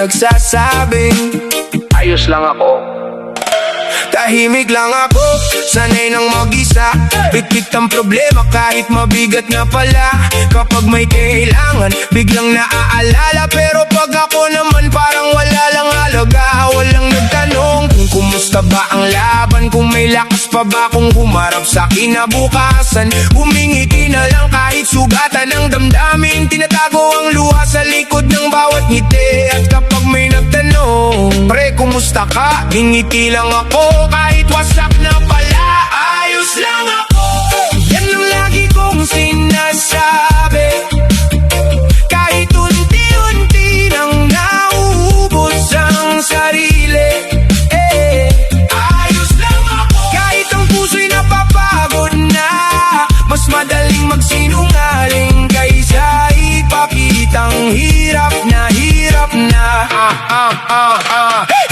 nagsasabing ayos lang ako. tahimik lang ako, sanay nang mag-isa. Bitbit ang problema kahit mabigat nga pala. Kapag may kailangan, biglang naaalala. Pero pag ako naman parang wala lang halaga. Walang nagtanong kung kumusta ba ang laban, kung may lakas pa ba kung humarap sa kinabukasan. Humingiti na lang kahit sugatan ng damdamin. Tinatago ang luha sa likod ng bawat ngiti. At kapag may nagtanong, pre, kumusta ka? Ngingiti lang ako kahit wasak na pala. Ayos lang ako, yan ang lagi kong sinasabi. Kahit unti-unti nang nauubos ang sarili. Ayos lang ako, kahit ang puso'y napapagod na. Mas madaling magsinungaling kaysa ipakitang hirap na.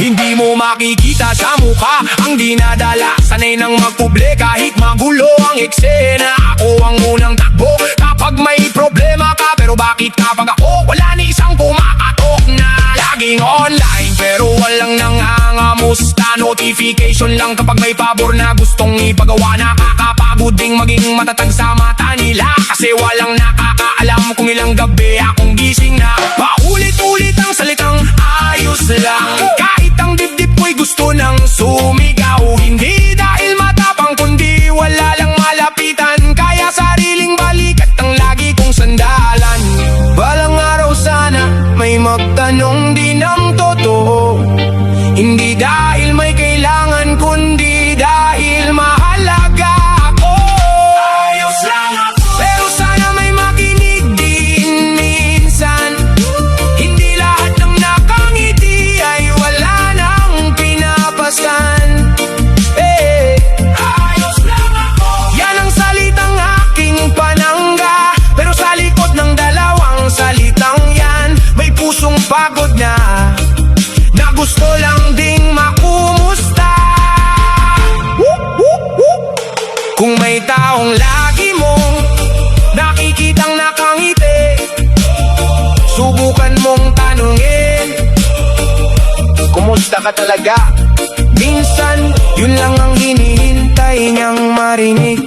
Hindi mo makikita sa mukha ang dinadala. Sanay nang magpuble kahit magulo ang eksena. Ako ang unang takbo kapag may problema ka. Pero bakit kapag ako wala ni isang kumakatok na? Laging online pero walang nangangamusta. Notification lang kapag may pabor na gustong ipagawa. Nakakapagod ding maging matatag sa mata nila. Kasi walang nakakaalam kung ilang gabi akong gising na. Paulit-ulit ang salitang ayos lang. Kahit ang dibdib ko'y gusto nang sumigaw. Hindi dahil matapang kundi wala lang malapitan. Kaya sariling balikat ang lagi kong sandalan. Balang araw sana may magtanong din ng totoo. Hindi dahil may kailangan kundi dahil mahalaga ako. Ayos lang ako, pero sana may makinig din minsan. Hindi lahat ng nakangiti ay wala nang pinapasan. Ayos lang ako, yan ang salitang aking panangga. Pero sa likod ng dalawang salitang yan, may pusong pagod na gusto lang ding makumusta. Kung may taong lagi mong nakikitang nakangiti, subukan mong tanungin, kumusta ka talaga? Minsan, yun lang ang hinihintay niyang marinig.